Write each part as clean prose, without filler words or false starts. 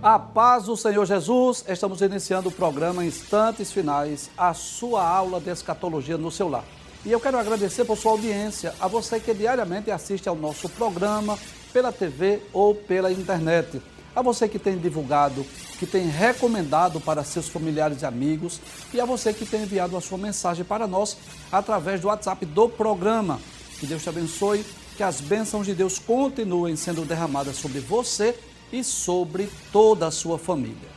A paz do Senhor Jesus, estamos iniciando o programa Instantes Finais, a sua aula de escatologia no seu lar. E eu quero agradecer por sua audiência, a você que diariamente assiste ao nosso programa pela TV ou pela internet. A você que tem divulgado, que tem recomendado para seus familiares e amigos e a você que tem enviado a sua mensagem para nós através do WhatsApp do programa. Que Deus te abençoe, que as bênçãos de Deus continuem sendo derramadas sobre você e sobre toda a sua família.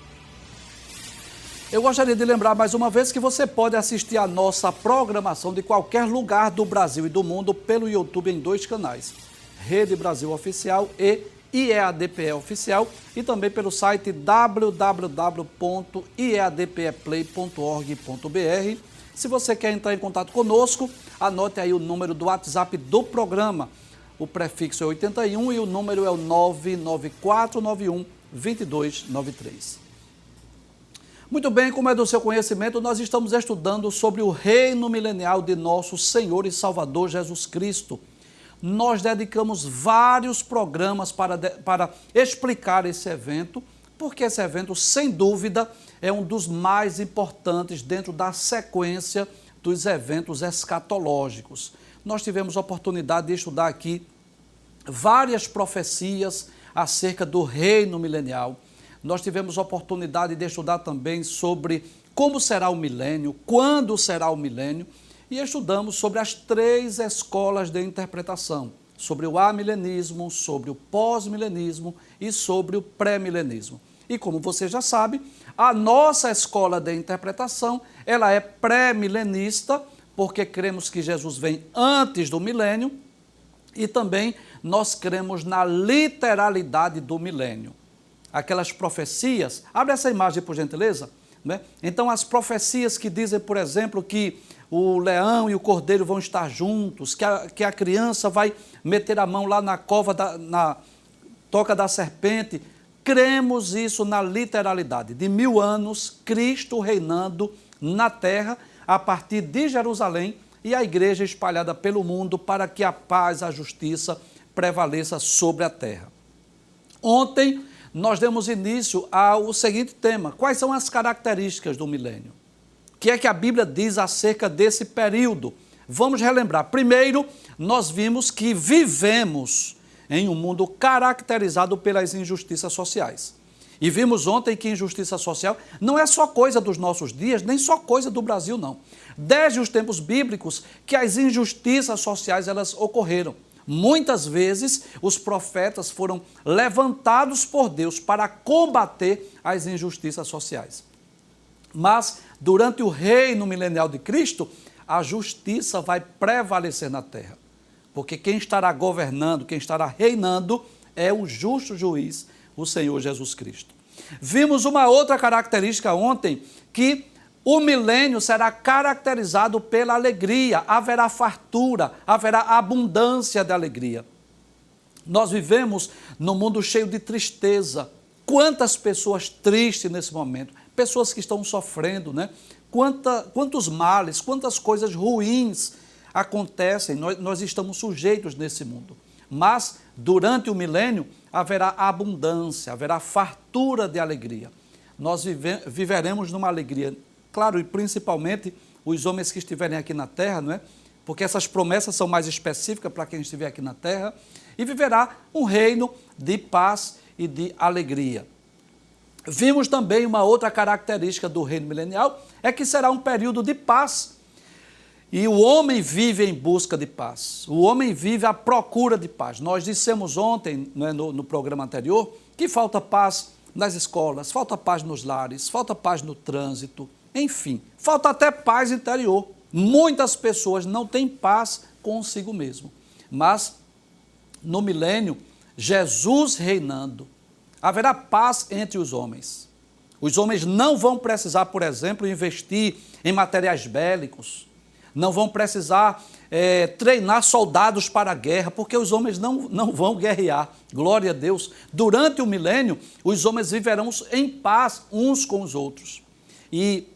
Eu gostaria de lembrar mais uma vez que você pode assistir a nossa programação de qualquer lugar do Brasil e do mundo pelo YouTube em 2 canais, Rede Brasil Oficial e IEADPE Oficial, e também pelo site www.iadpeplay.org.br. Se você quer entrar em contato conosco, anote aí o número do WhatsApp do programa. O prefixo é 81 e o número é o 99491-2293. Muito bem, como é do seu conhecimento, nós estamos estudando sobre o reino milenial de nosso Senhor e Salvador Jesus Cristo. Nós dedicamos vários programas para explicar esse evento, porque esse evento, sem dúvida, é um dos mais importantes dentro da sequência dos eventos escatológicos. Nós tivemos a oportunidade de estudar aqui várias profecias acerca do reino milenial. Nós tivemos a oportunidade de estudar também sobre como será o milênio, quando será o milênio, e estudamos sobre as 3 escolas de interpretação, sobre o amilenismo, sobre o pós-milenismo e sobre o pré-milenismo. E como você já sabe, a nossa escola de interpretação, ela é pré-milenista, porque cremos que Jesus vem antes do milênio, e também nós cremos na literalidade do milênio. Aquelas profecias, abre essa imagem por gentileza, né? Então as profecias que dizem, por exemplo, que o leão e o cordeiro vão estar juntos, que a criança vai meter a mão lá na cova, na toca da serpente, cremos isso na literalidade de 1000 anos, Cristo reinando na terra a partir de Jerusalém e a igreja espalhada pelo mundo para que a paz, a justiça prevaleça sobre a terra. Ontem nós demos início ao seguinte tema: quais são as características do milênio? O que é que a Bíblia diz acerca desse período? Vamos relembrar. Primeiro, nós vimos que vivemos em um mundo caracterizado pelas injustiças sociais. E vimos ontem que injustiça social não é só coisa dos nossos dias, nem só coisa do Brasil, não. Desde os tempos bíblicos que as injustiças sociais elas ocorreram. Muitas vezes os profetas foram levantados por Deus para combater as injustiças sociais. Mas durante o reino milenial de Cristo, a justiça vai prevalecer na terra. Porque quem estará governando, quem estará reinando é o justo juiz, o Senhor Jesus Cristo. Vimos uma outra característica ontem, que o milênio será caracterizado pela alegria, haverá fartura, haverá abundância de alegria. Nós vivemos num mundo cheio de tristeza. Quantas pessoas tristes nesse momento, pessoas que estão sofrendo, né? Quantos males, quantas coisas ruins acontecem, nós estamos sujeitos nesse mundo. Mas durante o milênio haverá abundância, haverá fartura de alegria. Nós viveremos numa alegria, claro, e principalmente os homens que estiverem aqui na terra, não é? Porque essas promessas são mais específicas para quem estiver aqui na terra, e viverá um reino de paz e de alegria. Vimos também uma outra característica do reino milenial, é que será um período de paz. E o homem vive em busca de paz, o homem vive à procura de paz. Nós dissemos ontem, né, no programa anterior, que falta paz nas escolas, falta paz nos lares, falta paz no trânsito, enfim, falta até paz interior. Muitas pessoas não têm paz consigo mesmo. Mas no milênio, Jesus reinando, haverá paz entre os homens. Os homens não vão precisar, por exemplo, investir em materiais bélicos, não vão precisar treinar soldados para a guerra, porque os homens não vão guerrear. Glória a Deus. Durante o milênio, os homens viverão em paz uns com os outros. E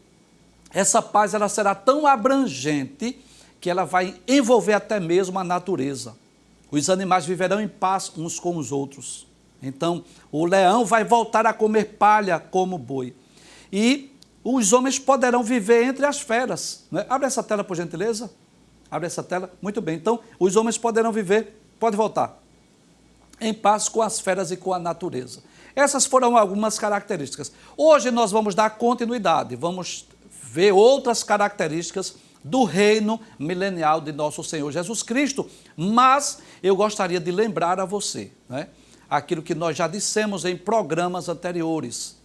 essa paz ela será tão abrangente que ela vai envolver até mesmo a natureza. Os animais viverão em paz uns com os outros. Então, o leão vai voltar a comer palha como boi. E os homens poderão viver entre as feras. Né? Abre essa tela, por gentileza. Abre essa tela. Muito bem. Então, os homens poderão viver, pode voltar, em paz com as feras e com a natureza. Essas foram algumas características. Hoje nós vamos dar continuidade, vamos ver outras características do reino milenial de nosso Senhor Jesus Cristo, mas eu gostaria de lembrar a você, né, aquilo que nós já dissemos em programas anteriores,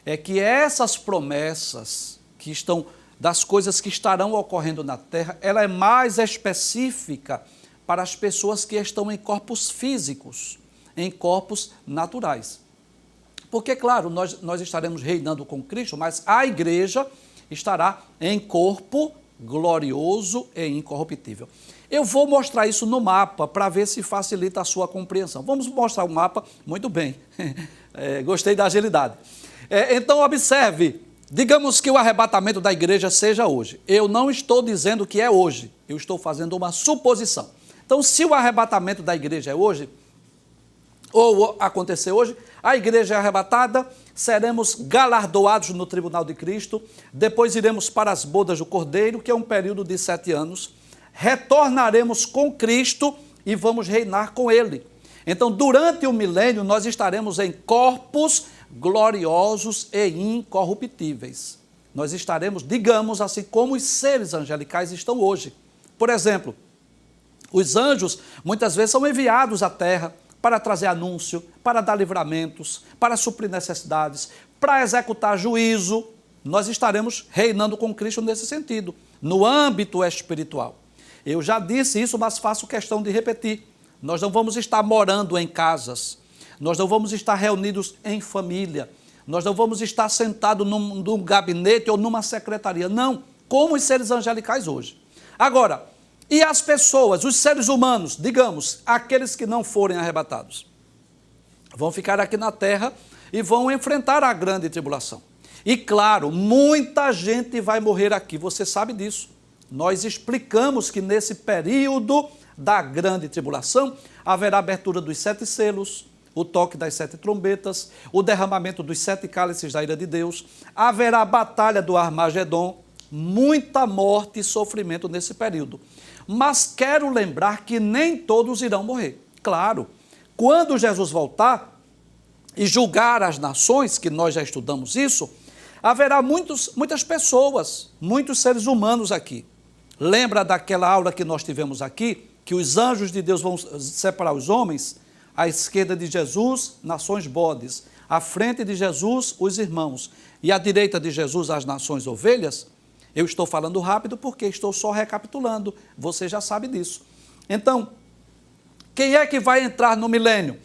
é que essas promessas que estão, das coisas que estarão ocorrendo na terra, ela é mais específica para as pessoas que estão em corpos físicos, em corpos naturais. Porque, claro, nós estaremos reinando com Cristo, mas a igreja estará em corpo glorioso e incorruptível. Eu vou mostrar isso no mapa para ver se facilita a sua compreensão. Vamos mostrar o mapa? Muito bem. Gostei da agilidade. Então, observe. Digamos que o arrebatamento da igreja seja hoje. Eu não estou dizendo que é hoje. Eu estou fazendo uma suposição. Então, se o arrebatamento da igreja é hoje, ou acontecer hoje, a igreja é arrebatada, seremos galardoados no tribunal de Cristo, depois iremos para as bodas do Cordeiro, que é um período de 7 anos, retornaremos com Cristo e vamos reinar com Ele. Então, durante o milênio, nós estaremos em corpos gloriosos e incorruptíveis. Nós estaremos, digamos assim, como os seres angelicais estão hoje. Por exemplo, os anjos muitas vezes são enviados à terra para trazer anúncio, para dar livramentos, para suprir necessidades, para executar juízo. Nós estaremos reinando com Cristo nesse sentido, no âmbito espiritual. Eu já disse isso, mas faço questão de repetir. Nós não vamos estar morando em casas, nós não vamos estar reunidos em família, nós não vamos estar sentados num gabinete ou numa secretaria, não, como os seres angelicais hoje. Agora, e as pessoas, os seres humanos, digamos, aqueles que não forem arrebatados, vão ficar aqui na terra e vão enfrentar a grande tribulação. E claro, muita gente vai morrer aqui, você sabe disso. Nós explicamos que nesse período da grande tribulação haverá abertura dos 7 selos, o toque das 7 trombetas, o derramamento dos 7 cálices da ira de Deus, haverá a batalha do Armagedon, muita morte e sofrimento nesse período. Mas quero lembrar que nem todos irão morrer. Claro, quando Jesus voltar e julgar as nações, que nós já estudamos isso, haverá muitas pessoas, muitos seres humanos aqui. Lembra daquela aula que nós tivemos aqui, que os anjos de Deus vão separar os homens? À esquerda de Jesus, nações bodes. À frente de Jesus, os irmãos. E à direita de Jesus, as nações ovelhas. Eu estou falando rápido porque estou só recapitulando. Você já sabe disso. Então, quem é que vai entrar no milênio?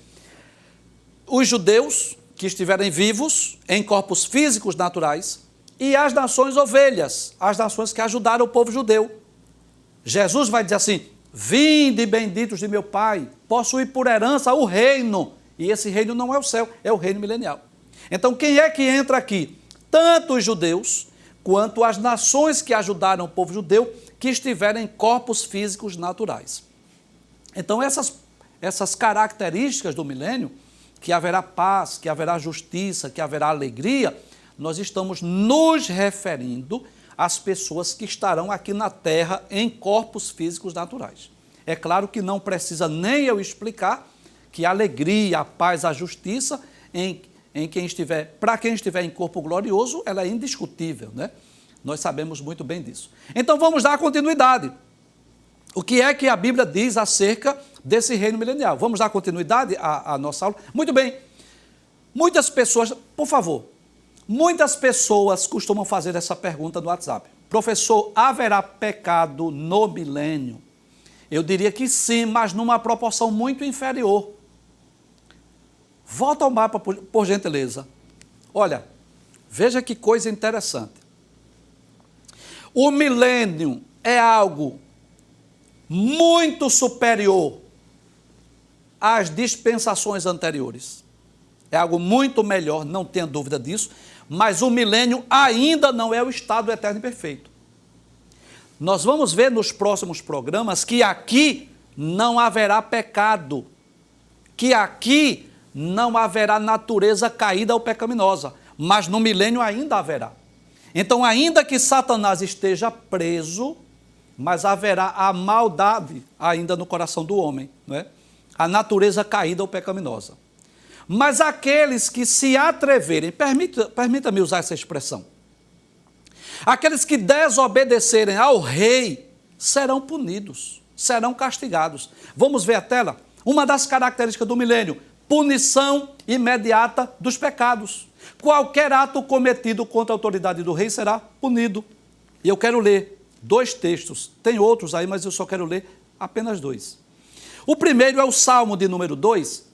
Os judeus que estiverem vivos, em corpos físicos naturais, e as nações ovelhas, as nações que ajudaram o povo judeu. Jesus vai dizer assim: vinde benditos de meu Pai, possuí por herança o reino. E esse reino não é o céu, é o reino milenial. Então, quem é que entra aqui? Tanto os judeus, quanto as nações que ajudaram o povo judeu, que estiverem em corpos físicos naturais. Então, essas características do milênio, que haverá paz, que haverá justiça, que haverá alegria, nós estamos nos referindo às pessoas que estarão aqui na terra em corpos físicos naturais. É claro que não precisa nem eu explicar que a alegria, a paz, a justiça para quem estiver em corpo glorioso, ela é indiscutível, né? Nós sabemos muito bem disso. Então vamos dar continuidade. O que é que a Bíblia diz acerca desse reino milenial? Vamos dar continuidade à nossa aula? Muito bem. Muitas pessoas, por favor, muitas pessoas costumam fazer essa pergunta no WhatsApp. Professor, haverá pecado no milênio? Eu diria que sim, mas numa proporção muito inferior. Volta ao mapa, por gentileza. Olha, veja que coisa interessante. O milênio é algo muito superior às dispensações anteriores. É algo muito melhor, não tenha dúvida disso, mas o milênio ainda não é o estado eterno e perfeito. Nós vamos ver nos próximos programas que aqui não haverá pecado, que aqui não haverá natureza caída ou pecaminosa, mas no milênio ainda haverá. Então, ainda que Satanás esteja preso, mas haverá a maldade ainda no coração do homem, não é? A natureza caída ou pecaminosa. Mas aqueles que se atreverem, permita-me usar essa expressão, aqueles que desobedecerem ao rei serão punidos, serão castigados. Vamos ver a tela? Uma das características do milênio: punição imediata dos pecados. Qualquer ato cometido contra a autoridade do rei será punido. E eu quero ler 2 textos. Tem outros aí, mas eu só quero ler apenas 2. O primeiro é o Salmo de número 2,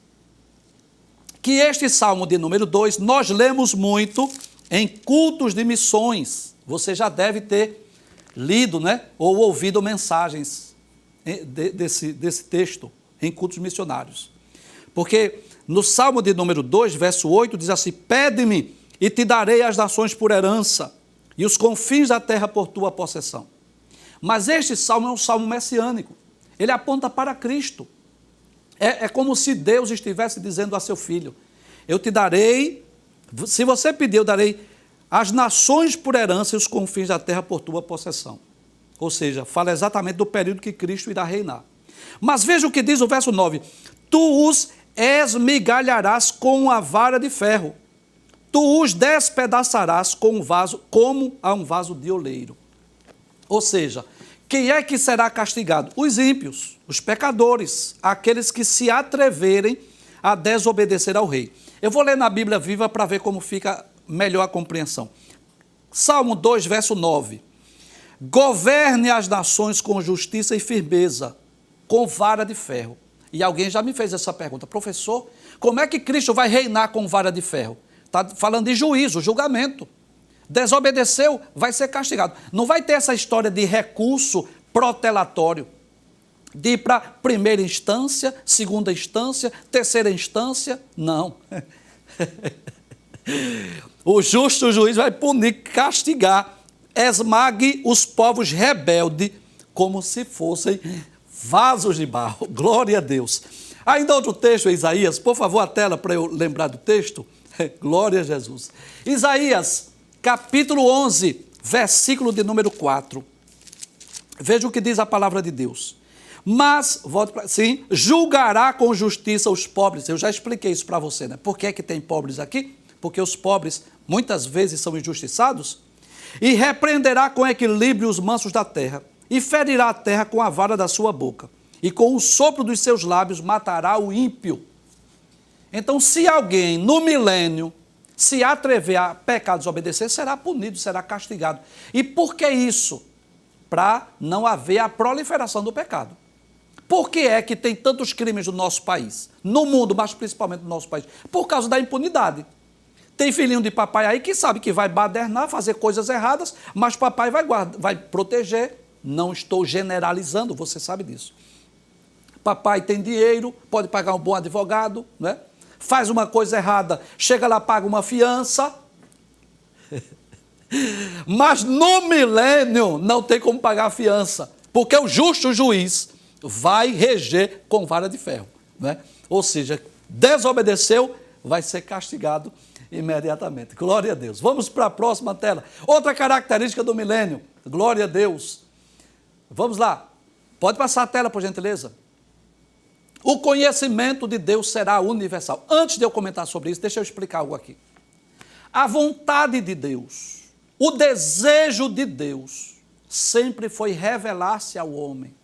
que este Salmo de número 2 nós lemos muito em cultos de missões. Você já deve ter lido, né, ou ouvido mensagens desse texto em cultos missionários. Porque no Salmo de número 2, verso 8, diz assim: pede-me e te darei as nações por herança e os confins da terra por tua possessão. Mas este salmo é um salmo messiânico. Ele aponta para Cristo. É como se Deus estivesse dizendo a seu filho: eu te darei, se você pedir, eu darei as nações por herança e os confins da terra por tua possessão. Ou seja, fala exatamente do período que Cristo irá reinar. Mas veja o que diz o verso 9: tu os esmigalharás com a vara de ferro, tu os despedaçarás com um vaso, como a um vaso de oleiro. Ou seja, quem é que será castigado? Os ímpios, os pecadores, aqueles que se atreverem a desobedecer ao rei. Eu vou ler na Bíblia Viva para ver como fica melhor a compreensão. Salmo 2, verso 9. Governe as nações com justiça e firmeza, com vara de ferro. E alguém já me fez essa pergunta: professor, como é que Cristo vai reinar com vara de ferro? Está falando de juízo, julgamento. Desobedeceu, vai ser castigado. Não vai ter essa história de recurso protelatório, de ir para primeira instância, segunda instância, terceira instância. Não. O justo juiz vai punir, castigar, esmague os povos rebeldes como se fossem vasos de barro. Glória a Deus. Ainda outro texto, Isaías, por favor, a tela para eu lembrar do texto. Glória a Jesus. Isaías, capítulo 11, versículo de número 4. Veja o que diz a palavra de Deus. Mas, sim, julgará com justiça os pobres. Eu já expliquei isso para você, né? Por que é que tem pobres aqui? Porque os pobres muitas vezes são injustiçados. E repreenderá com equilíbrio os mansos da terra, e ferirá a terra com a vara da sua boca, e com o sopro dos seus lábios matará o ímpio. Então, se alguém no milênio se atrever a pecar, desobedecer, será punido, será castigado. E por que isso? Para não haver a proliferação do pecado. Por que é que tem tantos crimes no nosso país? No mundo, mas principalmente no nosso país. Por causa da impunidade. Tem filhinho de papai aí que sabe que vai badernar, fazer coisas erradas, mas papai vai proteger. Não estou generalizando, você sabe disso. Papai tem dinheiro, pode pagar um bom advogado, né? Faz uma coisa errada, chega lá, paga uma fiança. Mas no milênio não tem como pagar a fiança, porque o justo juiz vai reger com vara de ferro, né? Ou seja, desobedeceu, vai ser castigado imediatamente. Glória a Deus. Vamos para a próxima tela. Outra característica do milênio. Glória a Deus. Vamos lá. Pode passar a tela, por gentileza. O conhecimento de Deus será universal. Antes de eu comentar sobre isso, deixa eu explicar algo aqui. A vontade de Deus, o desejo de Deus, sempre foi revelar-se ao homem,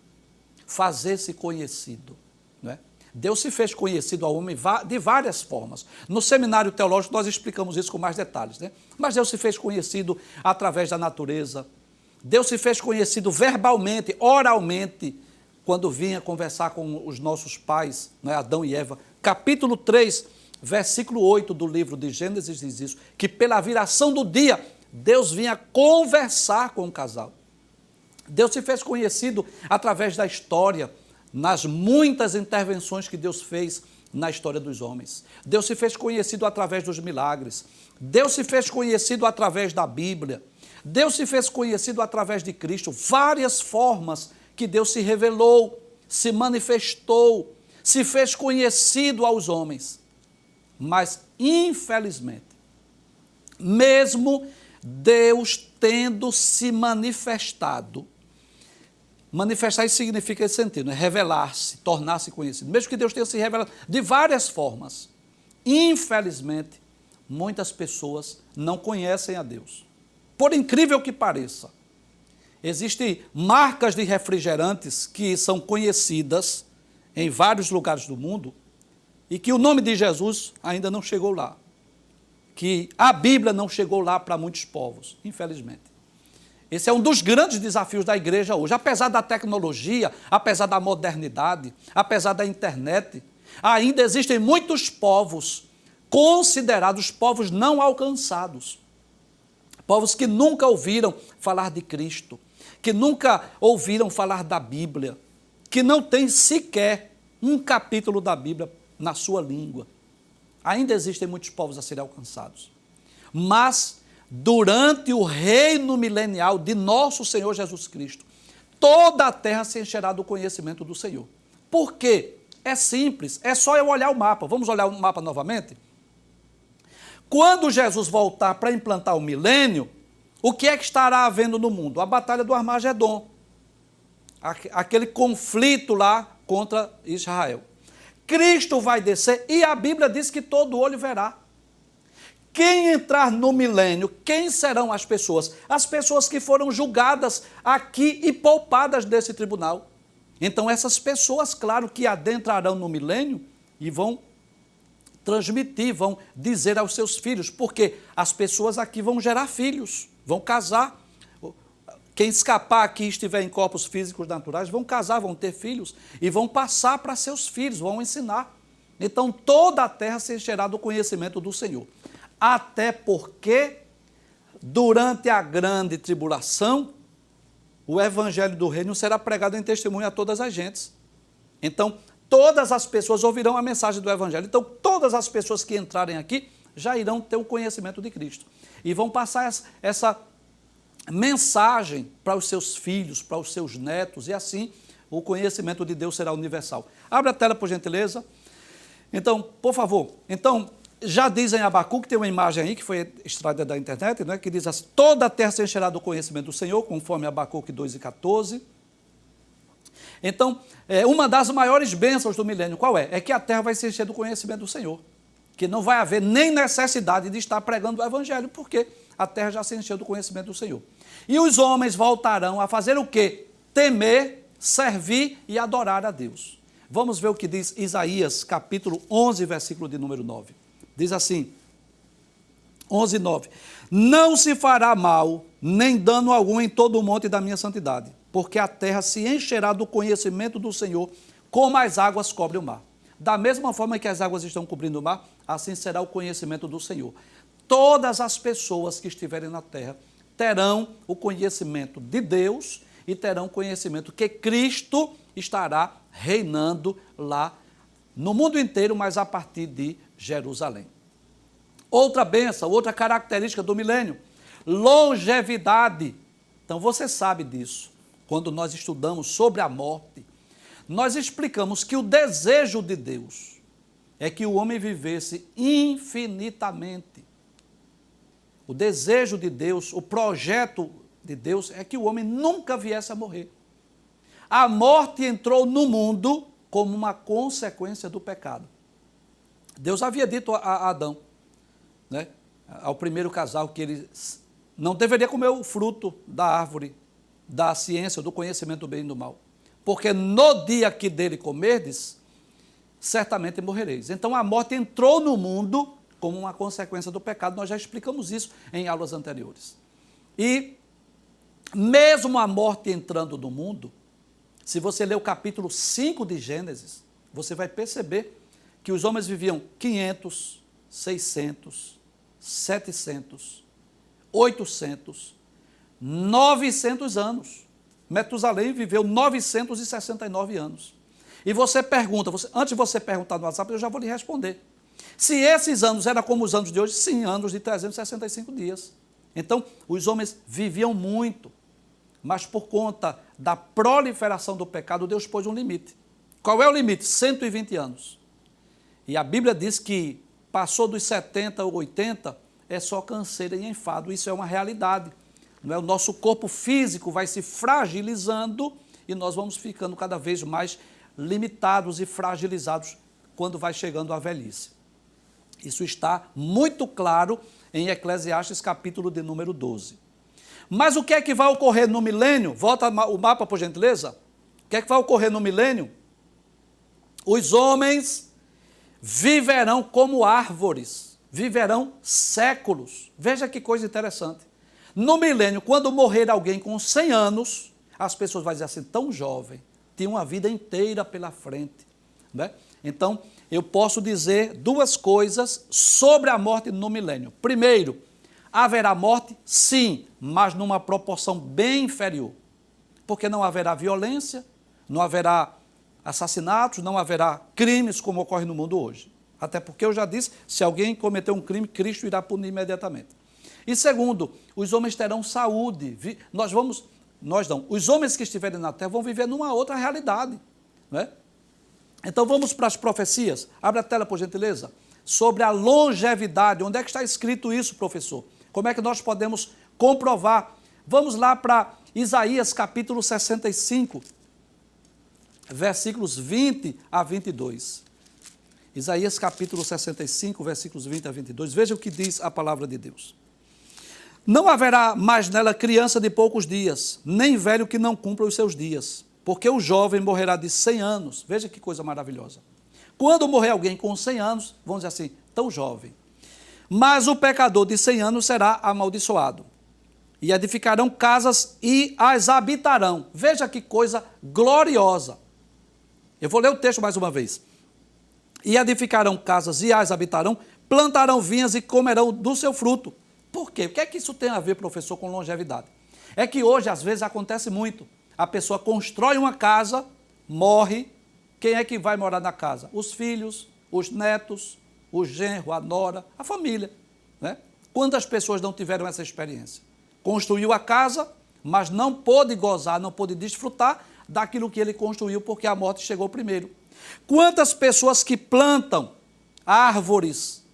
fazer-se conhecido, não é? Deus se fez conhecido ao homem de várias formas. No seminário teológico nós explicamos isso com mais detalhes, né? Mas Deus se fez conhecido através da natureza. Deus se fez conhecido verbalmente, oralmente, quando vinha conversar com os nossos pais, né, Adão e Eva. Capítulo 3, versículo 8 do livro de Gênesis diz isso, que pela viração do dia, Deus vinha conversar com o casal. Deus se fez conhecido através da história, nas muitas intervenções que Deus fez na história dos homens. Deus se fez conhecido através dos milagres. Deus se fez conhecido através da Bíblia. Deus se fez conhecido através de Cristo. Várias formas que Deus se revelou, se manifestou, se fez conhecido aos homens. Mas, infelizmente, mesmo Deus tendo se manifestado, manifestar isso significa esse sentido, né? Revelar-se, tornar-se conhecido. Mesmo que Deus tenha se revelado de várias formas, infelizmente, muitas pessoas não conhecem a Deus. Por incrível que pareça, existem marcas de refrigerantes que são conhecidas em vários lugares do mundo e que o nome de Jesus ainda não chegou lá. Que a Bíblia não chegou lá para muitos povos, infelizmente. Esse é um dos grandes desafios da igreja hoje. Apesar da tecnologia, apesar da modernidade, apesar da internet, ainda existem muitos povos considerados povos não alcançados. Povos que nunca ouviram falar de Cristo, que nunca ouviram falar da Bíblia, que não têm sequer um capítulo da Bíblia na sua língua. Ainda existem muitos povos a serem alcançados. Mas, durante o reino milenial de nosso Senhor Jesus Cristo, toda a terra se encherá do conhecimento do Senhor. Por quê? É simples, é só eu olhar o mapa. Vamos olhar o mapa novamente? Quando Jesus voltar para implantar o milênio, o que é que estará havendo no mundo? A batalha do Armagedon. Aquele conflito lá contra Israel. Cristo vai descer e a Bíblia diz que todo olho verá. Quem entrar no milênio, quem serão as pessoas? As pessoas que foram julgadas aqui e poupadas desse tribunal. Então essas pessoas, claro, que adentrarão no milênio e vão transmitir, vão dizer aos seus filhos, porque as pessoas aqui vão gerar filhos, vão casar. Quem escapar aqui e estiver em corpos físicos naturais, vão casar, vão ter filhos e vão passar para seus filhos, vão ensinar. Então toda a terra se encherá do conhecimento do Senhor. Até porque, durante a grande tribulação, o evangelho do reino será pregado em testemunho a todas as gentes. Então, todas as pessoas ouvirão a mensagem do evangelho. Então, todas as pessoas que entrarem aqui já irão ter o conhecimento de Cristo. E vão passar essa mensagem para os seus filhos, para os seus netos, e assim o conhecimento de Deus será universal. Abre a tela, por gentileza. Então, por favor, já diz em Abacuque, tem uma imagem aí que foi extraída da internet, né, que diz assim: toda a terra se encherá do conhecimento do Senhor, conforme Abacuque 2:14. Então, uma das maiores bênçãos do milênio, qual é? É que a terra vai se encher do conhecimento do Senhor, que não vai haver nem necessidade de estar pregando o evangelho, porque a terra já se encheu do conhecimento do Senhor. E os homens voltarão a fazer o quê? Temer, servir e adorar a Deus. Vamos ver o que diz Isaías, capítulo 11, versículo de número 9. Diz assim, 11:9. Não se fará mal, nem dano algum em todo o monte da minha santidade, porque a terra se encherá do conhecimento do Senhor, como as águas cobrem o mar. Da mesma forma que as águas estão cobrindo o mar, assim será o conhecimento do Senhor. Todas as pessoas que estiverem na terra terão o conhecimento de Deus e terão conhecimento que Cristo estará reinando lá no mundo inteiro, mas a partir de Jerusalém. Outra bênção, outra característica do milênio, longevidade. Então você sabe disso. Quando nós estudamos sobre a morte, nós explicamos que o desejo de Deus é que o homem vivesse infinitamente. O desejo de Deus, o projeto de Deus é que o homem nunca viesse a morrer. A morte entrou no mundo como uma consequência do pecado. Deus havia dito a Adão, né, ao primeiro casal, que ele não deveria comer o fruto da árvore da ciência, do conhecimento do bem e do mal, porque no dia que dele comerdes, certamente morrereis. Então a morte entrou no mundo como uma consequência do pecado. Nós já explicamos isso em aulas anteriores. E mesmo a morte entrando no mundo, se você ler o capítulo 5 de Gênesis, você vai perceber que os homens viviam 500, 600, 700, 800, 900 anos. Metusalém viveu 969 anos. E você pergunta, antes de você perguntar no WhatsApp, eu já vou lhe responder. Se esses anos eram como os anos de hoje, sim, anos de 365 dias. Então, os homens viviam muito, mas por conta da proliferação do pecado, Deus pôs um limite. Qual é o limite? 120 anos. E a Bíblia diz que passou dos 70 ou 80, é só canseira e enfado. Isso é uma realidade. Não é? O nosso corpo físico vai se fragilizando e nós vamos ficando cada vez mais limitados e fragilizados quando vai chegando a velhice. Isso está muito claro em Eclesiastes, capítulo de número 12. Mas o que é que vai ocorrer no milênio? Volta o mapa, por gentileza. O que é que vai ocorrer no milênio? Os homens viverão como árvores, viverão séculos. Veja que coisa interessante. No milênio, quando morrer alguém com 100 anos, as pessoas vão dizer assim, tão jovem, tinha uma vida inteira pela frente. Né? Então, eu posso dizer duas coisas sobre a morte no milênio. Primeiro, haverá morte? Sim, mas numa proporção bem inferior. Porque não haverá violência, não haverá assassinatos, não haverá crimes como ocorre no mundo hoje. Até porque eu já disse, se alguém cometer um crime, Cristo irá punir imediatamente. E segundo, os homens terão saúde. Os homens que estiverem na terra vão viver numa outra realidade. Né? Então vamos para as profecias. Abre a tela, por gentileza. Sobre a longevidade. Onde é que está escrito isso, professor? Como é que nós podemos comprovar? Vamos lá para Isaías, capítulo 65, versículos 20 a 22. Isaías, capítulo 65, versículos 20 a 22. Veja o que diz a palavra de Deus. Não haverá mais nela criança de poucos dias, nem velho que não cumpra os seus dias, porque o jovem morrerá de 100 anos. Veja que coisa maravilhosa. Quando morrer alguém com 100 anos, vamos dizer assim, tão jovem. Mas o pecador de 100 anos será amaldiçoado. E edificarão casas e as habitarão. Veja que coisa gloriosa. Eu vou ler o texto mais uma vez. E edificarão casas e as habitarão, plantarão vinhas e comerão do seu fruto. Por quê? O que é que isso tem a ver, professor, com longevidade? É que hoje, às vezes, acontece muito. A pessoa constrói uma casa, morre. Quem é que vai morar na casa? Os filhos, os netos, o genro, a nora, a família. Né? Quantas pessoas não tiveram essa experiência? Construiu a casa, mas não pôde gozar, não pôde desfrutar daquilo que ele construiu, porque a morte chegou primeiro. Quantas pessoas que plantam árvores,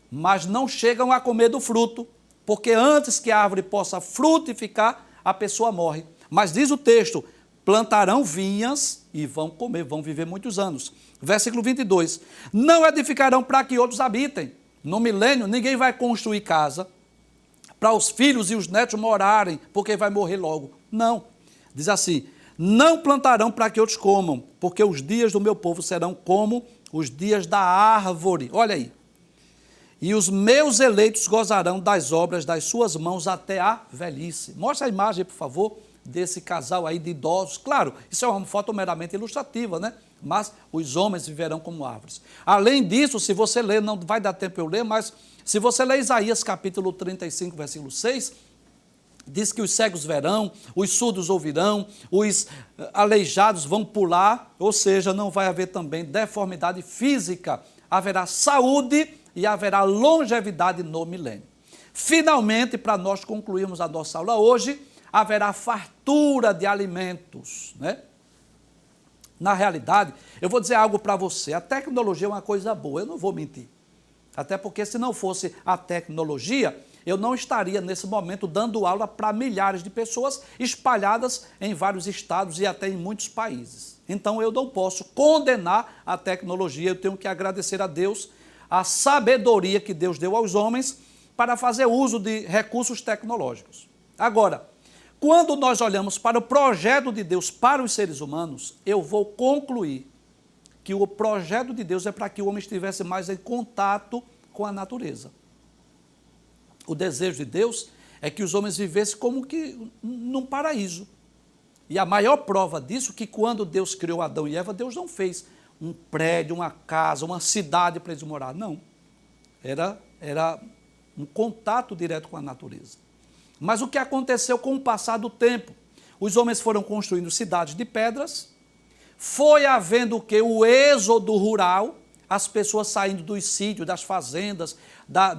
mas não chegam a comer do fruto, porque antes que a árvore possa frutificar, a pessoa morre. Mas diz o texto, plantarão vinhas e vão comer, vão viver muitos anos. Versículo 22, não edificarão para que outros habitem. No milênio, ninguém vai construir casa para os filhos e os netos morarem, porque vai morrer logo. Não. Diz assim, não plantarão para que outros comam, porque os dias do meu povo serão como os dias da árvore. Olha aí. E os meus eleitos gozarão das obras das suas mãos até a velhice. Mostra a imagem, por favor, desse casal aí de idosos. Claro, isso é uma foto meramente ilustrativa, né? Mas os homens viverão como árvores. Além disso, se você ler, não vai dar tempo eu ler, mas se você ler Isaías capítulo 35, versículo 6, diz que os cegos verão, os surdos ouvirão, os aleijados vão pular, ou seja, não vai haver também deformidade física, haverá saúde e haverá longevidade no milênio. Finalmente, para nós concluirmos a nossa aula hoje, haverá fartura de alimentos, né? Na realidade, eu vou dizer algo para você, a tecnologia é uma coisa boa, eu não vou mentir. Até porque se não fosse a tecnologia, eu não estaria nesse momento dando aula para milhares de pessoas espalhadas em vários estados e até em muitos países. Então eu não posso condenar a tecnologia, eu tenho que agradecer a Deus a sabedoria que Deus deu aos homens para fazer uso de recursos tecnológicos. Agora, quando nós olhamos para o projeto de Deus para os seres humanos, eu vou concluir que o projeto de Deus é para que o homem estivesse mais em contato com a natureza. O desejo de Deus é que os homens vivessem como que num paraíso. E a maior prova disso é que quando Deus criou Adão e Eva, Deus não fez um prédio, uma casa, uma cidade para eles morar. Não. Era um contato direto com a natureza. Mas o que aconteceu com o passar do tempo? Os homens foram construindo cidades de pedras, foi havendo o quê? O êxodo rural, as pessoas saindo dos sítios, das fazendas,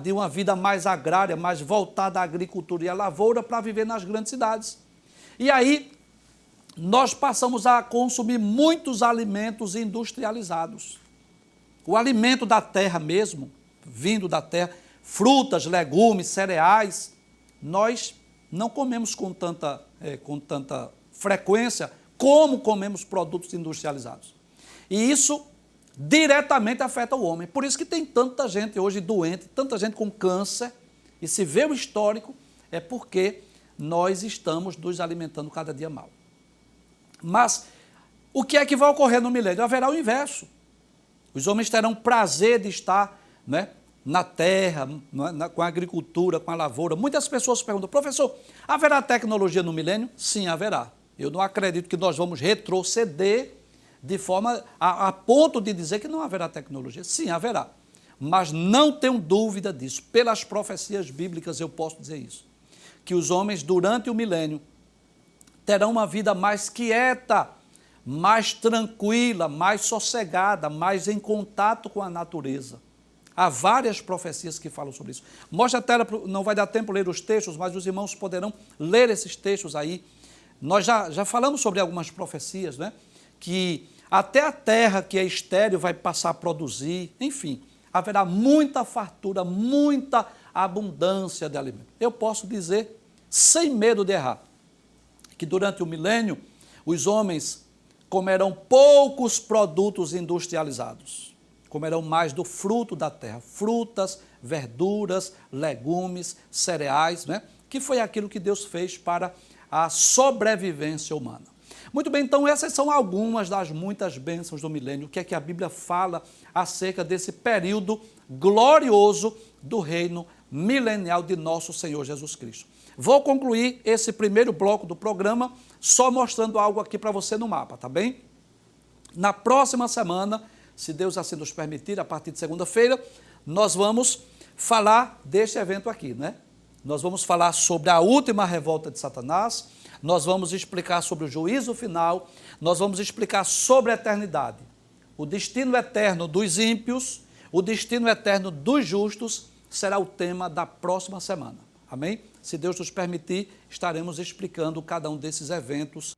de uma vida mais agrária, mais voltada à agricultura e à lavoura para viver nas grandes cidades. E aí, nós passamos a consumir muitos alimentos industrializados. O alimento da terra mesmo vindo da terra, frutas, legumes, cereais, nós não comemos com tanta frequência como comemos produtos industrializados. E isso diretamente afeta o homem. Por isso que tem tanta gente hoje doente, tanta gente com câncer, e se vê o histórico, é porque nós estamos nos alimentando cada dia mal. Mas o que é que vai ocorrer no milênio? Haverá o inverso. Os homens terão prazer de estar, né, na terra, com a agricultura, com a lavoura. Muitas pessoas perguntam, professor, haverá tecnologia no milênio? Sim, haverá. Eu não acredito que nós vamos retroceder de forma a ponto de dizer que não haverá tecnologia. Sim, haverá. Mas não tenho dúvida disso. Pelas profecias bíblicas eu posso dizer isso. Que os homens, durante o milênio, terão uma vida mais quieta, mais tranquila, mais sossegada, mais em contato com a natureza. Há várias profecias que falam sobre isso. Mostra a tela, não vai dar tempo ler os textos, mas os irmãos poderão ler esses textos aí. Nós já falamos sobre algumas profecias, né? Que até a terra que é estéril vai passar a produzir, enfim, haverá muita fartura, muita abundância de alimento. Eu posso dizer, sem medo de errar, que durante o milênio os homens comerão poucos produtos industrializados, comerão mais do fruto da terra, frutas, verduras, legumes, cereais, né? Que foi aquilo que Deus fez para a sobrevivência humana. Muito bem, então essas são algumas das muitas bênçãos do milênio. O que é que a Bíblia fala acerca desse período glorioso do reino milenial de nosso Senhor Jesus Cristo. Vou concluir esse primeiro bloco do programa só mostrando algo aqui para você no mapa, tá bem? Na próxima semana, se Deus assim nos permitir, a partir de segunda-feira, nós vamos falar deste evento aqui, né? Nós vamos falar sobre a última revolta de Satanás, nós vamos explicar sobre o juízo final, nós vamos explicar sobre a eternidade, o destino eterno dos ímpios, o destino eterno dos justos, será o tema da próxima semana, amém? Se Deus nos permitir, estaremos explicando cada um desses eventos